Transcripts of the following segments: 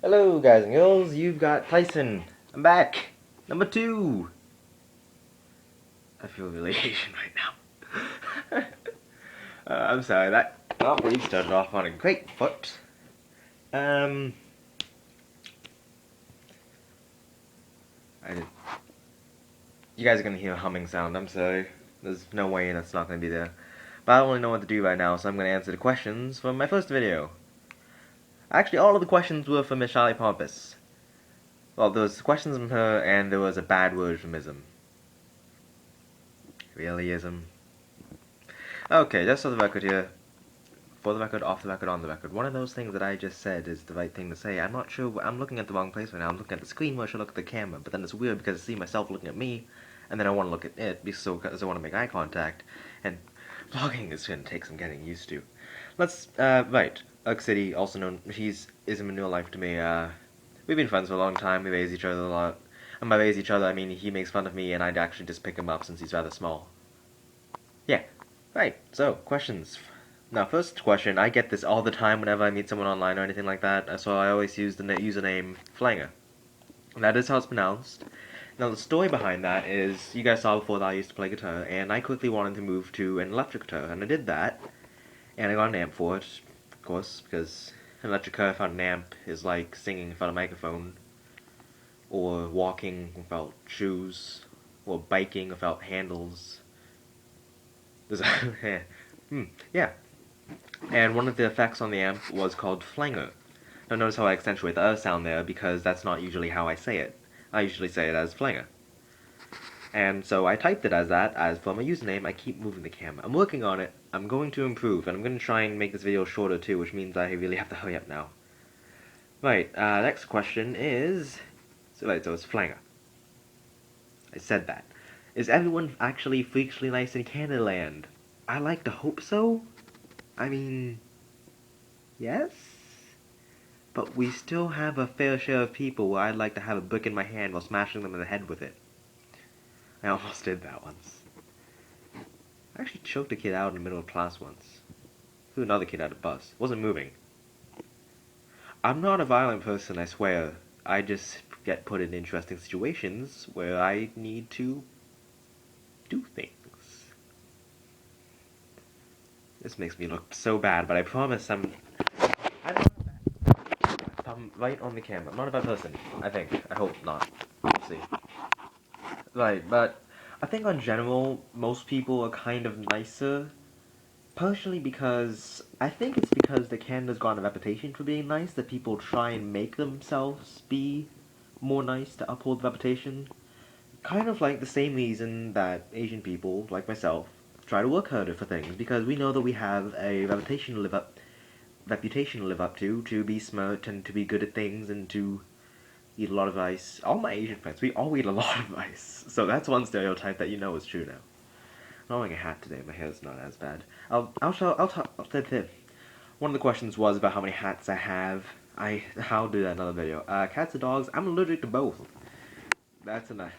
Hello, guys and girls. You've got Tyson. I'm back. Number 2. I feel really Asian right now. I'm sorry. We started off on a great foot. Um, I did. You guys are gonna hear a humming sound. I'm sorry. There's no way that's not gonna be there. But I don't really know what to do right now, so I'm gonna answer the questions from my first video. Actually, all of the questions were from Miss Charlie Pompous. Well, there was questions from her, and there was a bad word from ism. Really, ism? Okay, just for the record here. For the record, off the record, on the record. One of those things that I just said is the right thing to say. I'm not sure. I'm looking at the wrong place right now. I'm looking at the screen where I should look at the camera. But then it's weird because I see myself looking at me, and then I want to look at it because I want to make eye contact. And vlogging is going to take some getting used to. Right. Ugg City, also known, is in real life to me. We've been friends for a long time. We raise each other a lot. And by raise each other, I mean he makes fun of me, and I'd actually just pick him up since he's rather small. Yeah. Right. So, questions. Now, first question, I get this all the time whenever I meet someone online or anything like that, so I always use the username Flanger. That is how it's pronounced. Now, the story behind that is, you guys saw before that I used to play guitar, and I quickly wanted to move to an electric guitar, and I did that, and I got an amp for it, of course, because an electric guitar without an amp is like singing without a microphone, or walking without shoes, or biking without handles. There's a, yeah. And one of the effects on the amp was called flanger. Now notice how I accentuate the sound there because that's not usually how I say it. I usually say it as flanger. And so I typed it as that. As for my username, I keep moving the camera. I'm working on it. I'm going to improve, and I'm going to try and make this video shorter too, which means I really have to hurry up now. Right, next question is... so it's flanger. I said that. Is everyone actually freakishly nice in Canadaland? I like to hope so. I mean... yes? But we still have a fair share of people where I'd like to have a brick in my hand while smashing them in the head with it. I almost did that once. I actually choked a kid out in the middle of class once. Threw another kid at a bus. Wasn't moving. I'm not a violent person, I swear. I just get put in interesting situations where I need to do things. This makes me look so bad, but I promise I'm not bad. I'm right on the camera. I'm not a bad person. I think. I hope not. We'll see. Right, but I think on general, most people are kind of nicer. Partially because, I think it's because the Canada's gotten a reputation for being nice, that people try and make themselves be more nice to uphold the reputation. Kind of like the same reason that Asian people, like myself, try to work harder for things, because we know that we have a reputation to live up to be smart and to be good at things and to eat a lot of ice. All my Asian friends, we all eat a lot of ice. So that's one stereotype that you know is true now. I'm not wearing a hat today. My hair's not as bad. I'll talk. One of the questions was about how many hats I have. I'll do that in another video. Cats or dogs? I'm allergic to both. That's a nice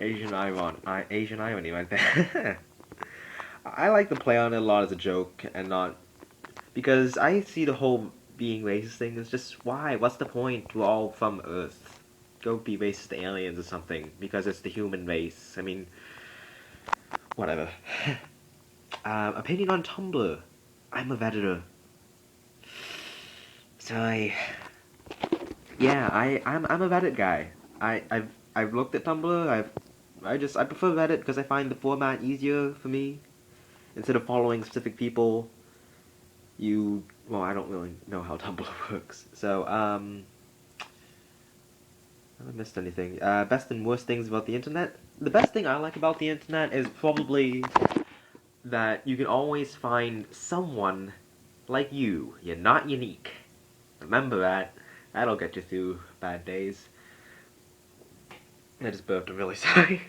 Asian irony right there. I like to play on it a lot as a joke and not because I see the whole being racist thing is just why? What's the point? We're all from Earth. Go be racist to aliens or something because it's the human race. I mean, whatever. Opinion on Tumblr. I'm a Redditor. So I'm a Reddit guy. I've looked at Tumblr. I prefer Reddit because I find the format easier for me. Instead of following specific people, I don't really know how Tumblr works. So I haven't missed anything. Best and worst things about the internet. The best thing I like about the internet is probably that you can always find someone like you. You're not unique. Remember that. That'll get you through bad days. I just burped. I'm really sorry.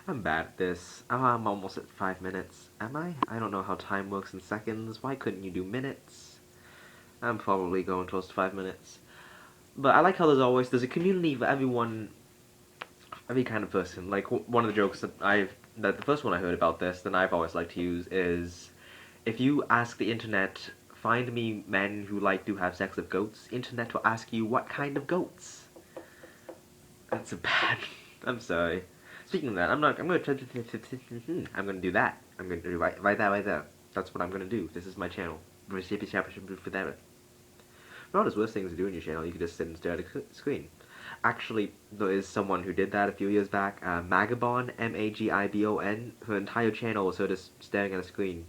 I'm bad at this. Oh, I'm almost at 5 minutes. Am I? I don't know how time works in seconds. Why couldn't you do minutes? I'm probably going close to 5 minutes. But I like how there's a community for everyone, every kind of person. Like, one of the jokes that the first one I heard about this, that I've always liked to use is, if you ask the internet find me men who like to have sex with goats, internet will ask you what kind of goats. That's a bad. I'm sorry. Speaking of that, I'm gonna try to. I'm gonna do that. I'm gonna do right that right there. That's what I'm gonna do. This is my channel. Not as worst things to do on your channel. You could just sit and stare at a screen. Actually, there is someone who did that a few years back. Magibon, Magibon. Her entire channel was her just staring at a screen.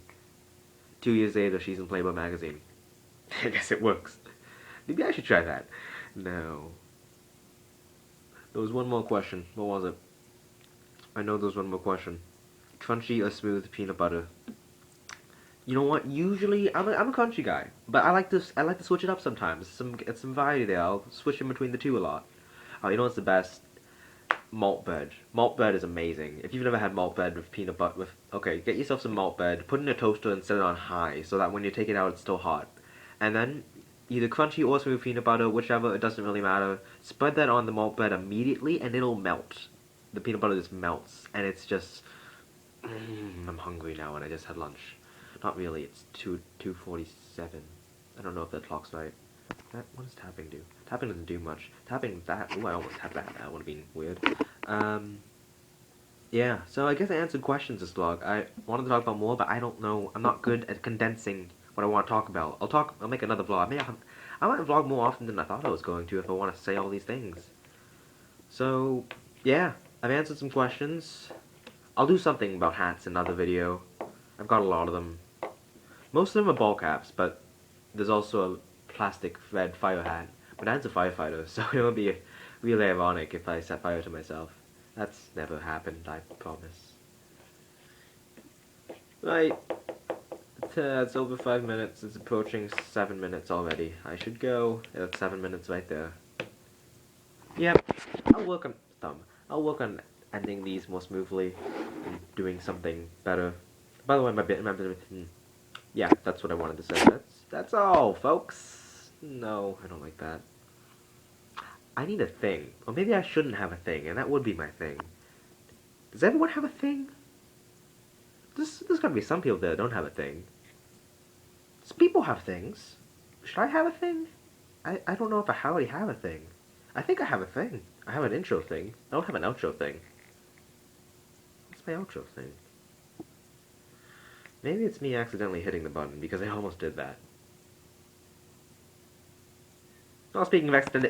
2 years later, she's in Playboy magazine. I guess it works. Maybe I should try that. No. There was one more question. What was it? I know there was one more question. Crunchy or smooth peanut butter? You know what? Usually, I'm a crunchy guy, but I like to switch it up sometimes. Get some variety there. I'll switch in between the two a lot. Oh, you know what's the best? Malt bread. Malt bread is amazing. If you've never had malt bread with peanut butter, okay, get yourself some malt bread, put it in a toaster and set it on high, so that when you take it out, it's still hot. And then either crunchy or smooth peanut butter, whichever, it doesn't really matter. Spread that on the malt bread immediately, and it'll melt. The peanut butter just melts, and it's just. I'm hungry now, and I just had lunch. Not really. It's 2:47. I don't know if that clock's right. What does tapping do? Tapping doesn't do much. Tapping that. Ooh, I almost tapped that. That would have been weird. Yeah. So I guess I answered questions this vlog. I wanted to talk about more, but I don't know. I'm not good at condensing what I want to talk about. I'll make another vlog. I might vlog more often than I thought I was going to if I want to say all these things. So yeah, I've answered some questions. I'll do something about hats in another video. I've got a lot of them. Most of them are ball caps, but there's also a plastic red fire hat. My dad's a firefighter, so it would be really ironic if I set fire to myself. That's never happened, I promise. Right. It's over 5 minutes. It's approaching 7 minutes already. I should go. It's 7 minutes right there. Yep. I'll work on ending these more smoothly and doing something better. By the way, yeah, that's what I wanted to say. That's all, folks. No, I don't like that. I need a thing. Or maybe I shouldn't have a thing, and that would be my thing. Does everyone have a thing? There's gotta be some people that don't have a thing. Some people have things. Should I have a thing? I don't know if I already have a thing. I think I have a thing. I have an intro thing. I don't have an outro thing. What's my outro thing? Maybe it's me accidentally hitting the button, because I almost did that. Oh, speaking of accident.